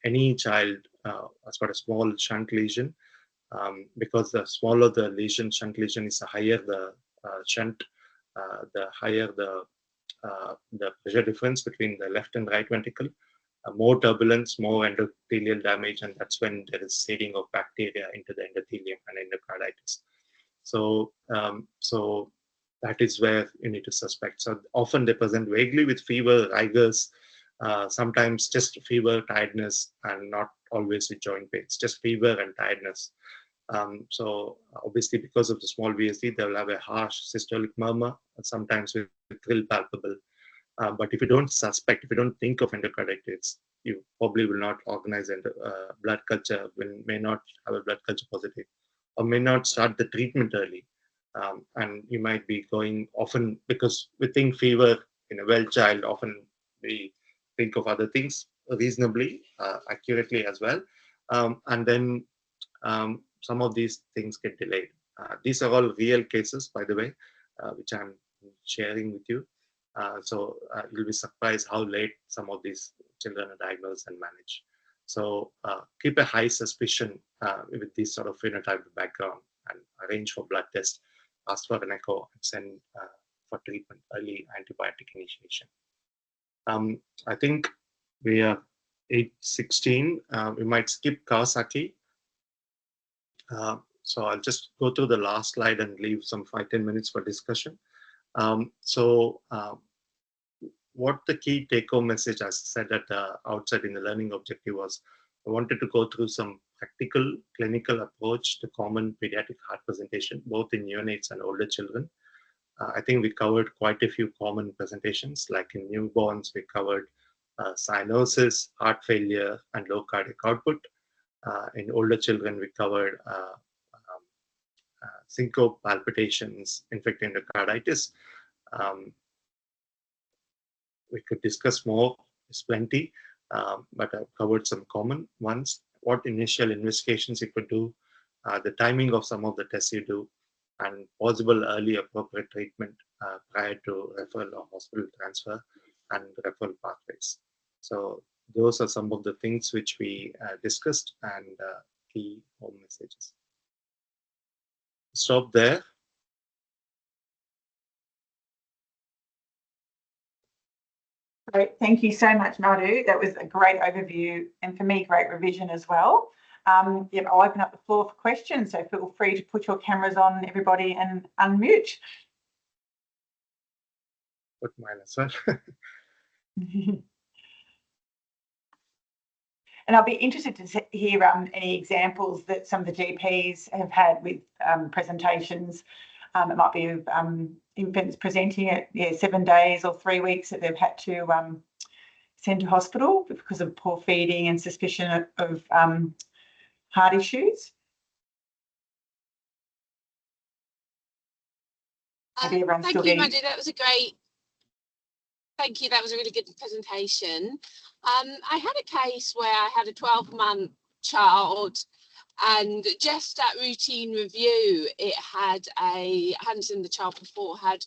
[SPEAKER 1] any child has got a small shunt lesion, because the smaller the lesion, shunt lesion is, the higher the shunt, the higher the pressure difference between the left and right ventricle, more turbulence, more endothelial damage, and that's when there is seeding of bacteria into the endothelium and endocarditis. So that is where you need to suspect. So often they present vaguely with fever, rigors, sometimes just fever, tiredness, and not always with joint pains, just fever and tiredness. So obviously, because of the small VSD, they will have a harsh systolic murmur, sometimes with thrill palpable. But if you don't suspect, if you don't think of endocarditis, you probably will not organize blood culture, may not have a blood culture positive, or may not start the treatment early. And you might be going often, because we think fever in a well child, often we think of other things reasonably, accurately as well. And then some of these things get delayed. These are all real cases, by the way, which I'm sharing with you. So you'll be surprised how late some of these children are diagnosed and managed. So keep a high suspicion with this sort of phenotype background, and arrange for blood test, ask for an echo, and send for treatment, early antibiotic initiation. I think we are 8:16. We might skip Kawasaki. So I'll just go through the last slide and leave some 5-10 minutes for discussion. What the key take-home message, as said at the outset in the learning objective, was I wanted to go through some practical clinical approach to common pediatric heart presentation, both in neonates and older children. I think we covered quite a few common presentations, like in newborns, we covered cyanosis, heart failure, and low cardiac output. In older children, we covered syncope, palpitations, infective endocarditis. We could discuss more, there's plenty, but I've covered some common ones. What initial investigations you could do, the timing of some of the tests you do, and possible early appropriate treatment prior to referral or hospital transfer, and referral pathways. So those are some of the things which we discussed, and key home messages. Stop there.
[SPEAKER 3] Great. Thank you so much, Madhu. That was a great overview, and for me, great revision as well. Yep, I'll open up the floor for questions, so feel free to put your cameras on, everybody, and unmute.
[SPEAKER 1] Put mine as well.
[SPEAKER 3] And I'll be interested to hear any examples that some of the GPs have had with presentations. It might be of infants presenting at 7 days or 3 weeks that they've had to send to hospital because of poor feeding and suspicion of heart issues.
[SPEAKER 4] Thank you, Madhu. That was a great. Thank you. That was a really good presentation. I had a case where I had a 12-month child, and just at routine review, I hadn't seen the child before, had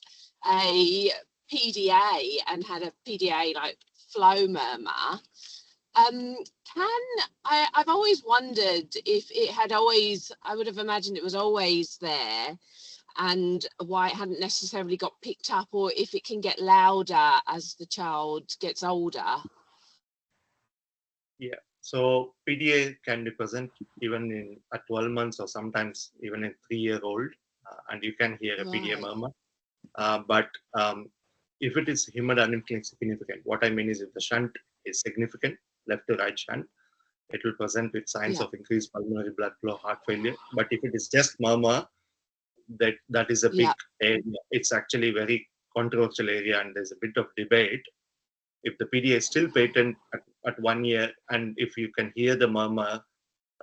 [SPEAKER 4] a PDA and had a PDA like flow murmur. I've always wondered if it had always, I would have imagined it was always there, and why it hadn't necessarily got picked up, or if it can get louder as the child gets older.
[SPEAKER 1] Yeah, So PDA can be present even in at 12 months or sometimes even in 3-year-old, and you can hear a PDA
[SPEAKER 4] Right.
[SPEAKER 1] murmur. But if it is hemodynamically significant, what I mean is if the shunt is significant, left to right shunt, it will present with signs
[SPEAKER 4] Yeah.
[SPEAKER 1] of increased pulmonary blood flow, heart failure. But if it is just murmur, that is a big
[SPEAKER 4] Yeah.
[SPEAKER 1] area. It's actually very controversial area, and there's a bit of debate. If the PDA is still patent at 1 year, and if you can hear the murmur,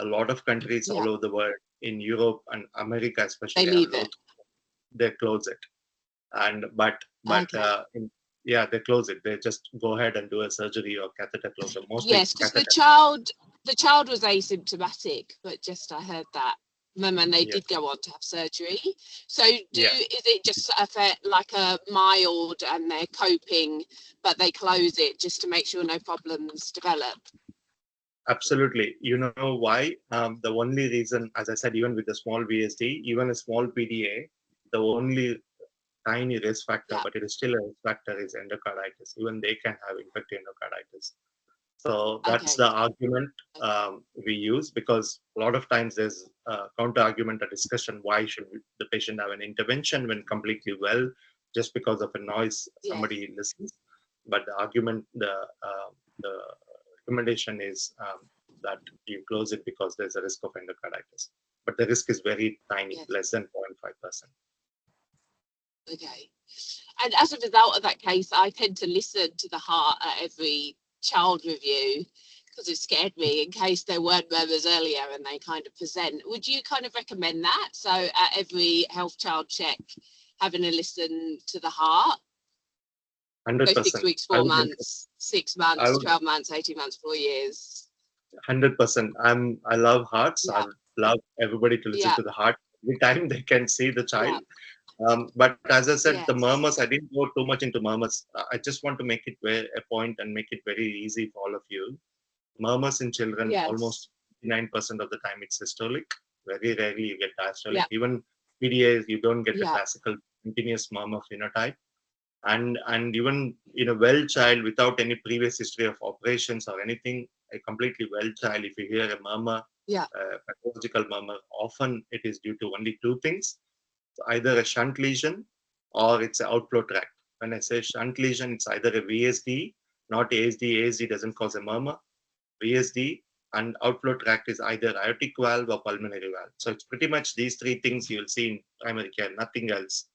[SPEAKER 1] a lot of countries
[SPEAKER 4] Yeah.
[SPEAKER 1] all over the world, in Europe and America
[SPEAKER 4] They
[SPEAKER 1] especially, are
[SPEAKER 4] leave it.
[SPEAKER 1] loath, they close it. And but
[SPEAKER 4] Okay.
[SPEAKER 1] yeah, they close it. They just go ahead and do a surgery or catheter closure. Mostly
[SPEAKER 4] Yes, because
[SPEAKER 1] catheter.
[SPEAKER 4] the child was asymptomatic, but just I heard that. And they
[SPEAKER 1] Yeah,
[SPEAKER 4] did go on to have surgery. So
[SPEAKER 1] yeah,
[SPEAKER 4] is it just like a mild and they're coping, but they close it just to make sure no problems develop?
[SPEAKER 1] absolutely. You know why? The only reason, as I said, even with the small VSD, even a small PDA, the only tiny risk factor,
[SPEAKER 4] Yeah.
[SPEAKER 1] but it is still a risk factor, is endocarditis. Even they can have infective endocarditis. So that's
[SPEAKER 4] Okay.
[SPEAKER 1] the argument we use, because a lot of times there's a counter argument, a discussion, why should the patient have an intervention when completely well, just because of a noise
[SPEAKER 4] Yes.
[SPEAKER 1] somebody listens. But the argument, the recommendation is that you close it because there's a risk of endocarditis. But the risk is very tiny,
[SPEAKER 4] Yes.
[SPEAKER 1] less than 0.5%.
[SPEAKER 4] Okay. And as a result of that case, I tend to listen to the heart at every child review because it scared me in case there weren't murmurs earlier and they kind of present. Would you kind of recommend that? So at every health child check, having a listen to the heart? So 6
[SPEAKER 1] 100%.
[SPEAKER 4] weeks,
[SPEAKER 1] I
[SPEAKER 4] 4
[SPEAKER 1] would,
[SPEAKER 4] months, 6
[SPEAKER 1] I
[SPEAKER 4] months,
[SPEAKER 1] would
[SPEAKER 4] 12 months, 18 months, 4 years.
[SPEAKER 1] 100%. I love hearts. I
[SPEAKER 4] Yeah.
[SPEAKER 1] would love everybody to listen
[SPEAKER 4] Yeah.
[SPEAKER 1] to the heart every time they can see the
[SPEAKER 4] Yeah.
[SPEAKER 1] child. But as I said, the
[SPEAKER 4] Yes.
[SPEAKER 1] murmurs, I didn't go too much into murmurs. I just want to make it a point and make it very easy for all of you. Murmurs in children,
[SPEAKER 4] Yes.
[SPEAKER 1] almost 99% of the time, it's systolic. Very rarely you get diastolic.
[SPEAKER 4] Yeah.
[SPEAKER 1] Even PDAs, you don't get the
[SPEAKER 4] Yeah.
[SPEAKER 1] classical continuous murmur phenotype. And even in a well child without any previous history of operations or anything, a completely well child, if you hear a murmur,
[SPEAKER 4] Yeah.
[SPEAKER 1] pathological murmur, often it is due to only two things: either a shunt lesion or it's an outflow tract. When I say shunt lesion, it's either a VSD, not ASD. ASD doesn't cause a murmur. VSD, and outflow tract is either aortic valve or pulmonary valve. So it's pretty much these three things you'll see in primary care, nothing else.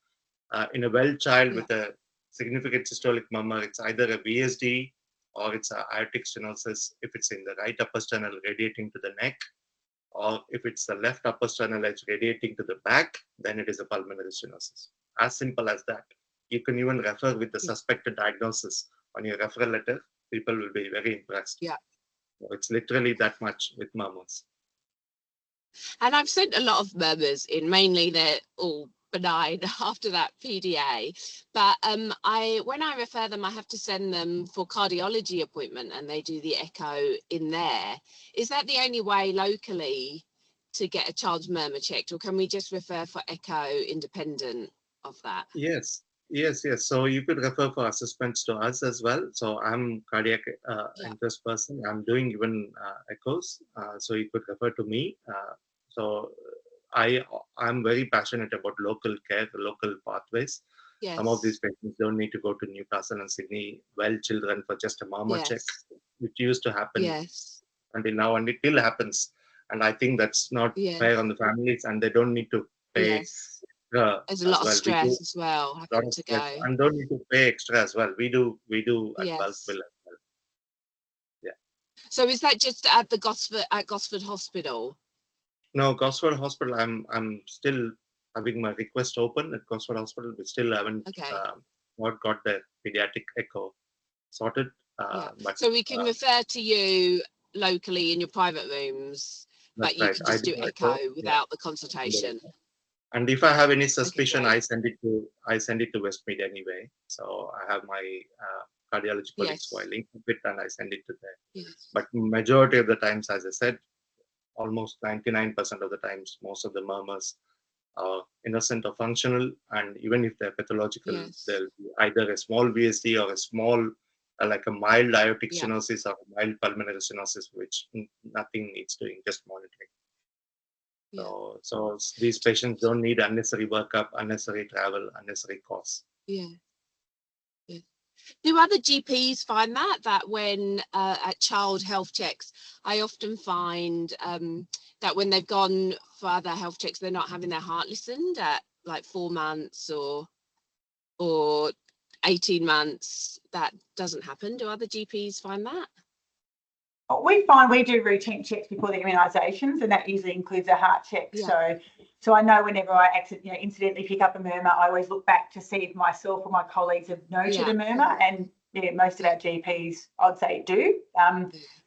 [SPEAKER 1] In a well child
[SPEAKER 4] Yeah.
[SPEAKER 1] with a significant systolic murmur, it's either a VSD or it's a aortic stenosis if it's in the right upper sternal radiating to the neck, or if it's the left upper sternal edge radiating to the back, then it is a pulmonary stenosis. As simple as that. You can even refer with the
[SPEAKER 4] Yeah.
[SPEAKER 1] suspected diagnosis on your referral letter. People will be very impressed.
[SPEAKER 4] Yeah.
[SPEAKER 1] So it's literally that much with murmurs.
[SPEAKER 4] And I've sent a lot of murmurs in, mainly they're all benign after that PDA. But when I refer them, I have to send them for cardiology appointment and they do the echo in there. Is that the only way locally to get a child's murmur checked, or can we just refer for echo independent of that?
[SPEAKER 1] Yes, yes. So you could refer for assessments to us as well. So I'm cardiac
[SPEAKER 4] Yeah.
[SPEAKER 1] interest person. I'm doing even echoes. So you could refer to me. So I I'm very passionate about local care, local pathways. Some of these
[SPEAKER 4] Yes.
[SPEAKER 1] patients don't need to go to Newcastle and Sydney. Well, children for just a mama check,
[SPEAKER 4] Yes.
[SPEAKER 1] which used to happen
[SPEAKER 4] Yes.
[SPEAKER 1] until now, and it still happens. And I think that's not
[SPEAKER 4] Yes.
[SPEAKER 1] fair on the families, and they don't need to pay
[SPEAKER 4] Yes. There's a
[SPEAKER 1] as
[SPEAKER 4] lot of
[SPEAKER 1] well. We do
[SPEAKER 4] stress as well
[SPEAKER 1] a lot
[SPEAKER 4] having
[SPEAKER 1] of
[SPEAKER 4] to
[SPEAKER 1] stress,
[SPEAKER 4] go.
[SPEAKER 1] and don't need to pay extra as well. We do at bulk
[SPEAKER 4] Yes.
[SPEAKER 1] bill as well. Yeah.
[SPEAKER 4] So is that just at the Gosford Hospital?
[SPEAKER 1] No, Gosford Hospital. I'm still having my request open at Gosford Hospital. We still haven't
[SPEAKER 4] Okay.
[SPEAKER 1] not got the pediatric echo sorted.
[SPEAKER 4] Yeah.
[SPEAKER 1] But
[SPEAKER 4] So we can refer to you locally in your private rooms, but
[SPEAKER 1] that's
[SPEAKER 4] you
[SPEAKER 1] right.
[SPEAKER 4] can
[SPEAKER 1] I
[SPEAKER 4] just
[SPEAKER 1] do
[SPEAKER 4] do echo
[SPEAKER 1] echo. Yeah.
[SPEAKER 4] without the consultation.
[SPEAKER 1] And if I have any
[SPEAKER 4] Okay,
[SPEAKER 1] suspicion,
[SPEAKER 4] great.
[SPEAKER 1] I send it to Westmead anyway. So I have my cardiology colleagues who I
[SPEAKER 4] Yes.
[SPEAKER 1] link with, and I send it to them.
[SPEAKER 4] Yes.
[SPEAKER 1] But majority of the times, as I said, almost 99% of the times, most of the murmurs are innocent or functional, and even if they're pathological,
[SPEAKER 4] Yes.
[SPEAKER 1] they'll be either a small VSD or a small like a mild aortic
[SPEAKER 4] Yeah.
[SPEAKER 1] stenosis or mild pulmonary stenosis, which nothing needs doing, just monitoring.
[SPEAKER 4] Yeah.
[SPEAKER 1] So these patients don't need unnecessary workup, unnecessary travel, unnecessary costs.
[SPEAKER 4] Yeah. Yeah. Do other GPs find that when at child health checks, I often find that when they've gone for other health checks, they're not having their heart listened at like 4 months or 18 months. That doesn't happen. Do other GPs find that?
[SPEAKER 3] We find we do routine checks before the immunisations, and that usually includes a heart check.
[SPEAKER 4] Yeah.
[SPEAKER 3] So I know whenever I incidentally pick up a murmur, I always look back to see if myself or my colleagues have noted a murmur, and most of our GPs, I'd say, do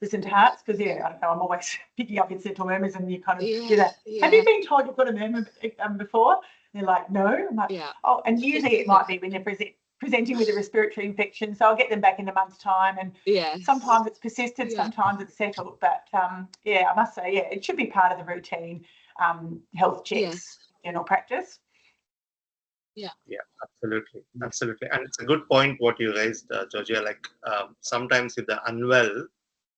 [SPEAKER 3] listen to hearts, because I don't know, I'm always picking up incidental murmurs, and you kind of do that. Have you been told you've got a murmur before? They're like, no. I'm like, oh, and usually it might be when they're presenting with a respiratory infection, so I'll get them back in a month's time, and sometimes it's persisted, sometimes it's settled, but I must say, it should be part of the routine health checks, general practice.
[SPEAKER 1] Yeah, absolutely, and it's a good point what you raised, Georgia. Like sometimes if they're unwell,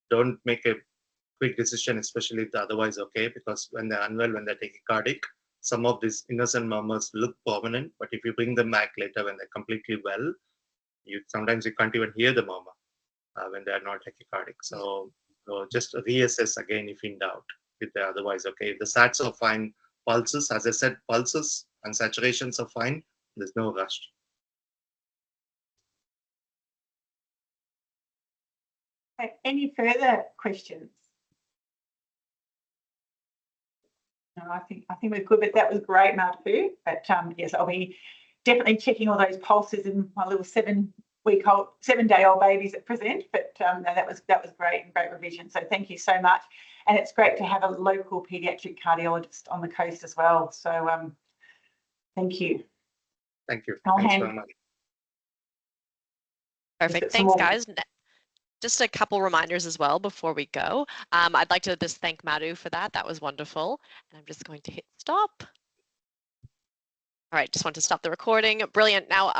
[SPEAKER 1] don't make a quick decision, especially if they're otherwise okay, because when they're unwell, when they're tachycardic, some of these innocent murmurs look permanent, but if you bring them back later when they're completely well, sometimes you can't even hear the murmur when they're not tachycardic. So just reassess again if in doubt, if they're otherwise okay. If the SATs are fine, pulses, as I said, pulses and saturations are fine, there's no rush.
[SPEAKER 3] Any further questions? No, I think we're good, but that was great, Madhu. But yes, I'll be definitely checking all those pulses in my little 7-day-old babies that present. But no, that was great and great revision. So thank you so much. And it's great to have a local paediatric cardiologist on the coast as well. So thank you.
[SPEAKER 1] Thank you.
[SPEAKER 3] Thanks
[SPEAKER 1] very much.
[SPEAKER 2] Perfect. Thanks, guys. Just a couple reminders as well before we go. I'd like to just thank Madhu for that. That was wonderful. And I'm just going to hit stop. All right, just want to stop the recording. Brilliant. Now,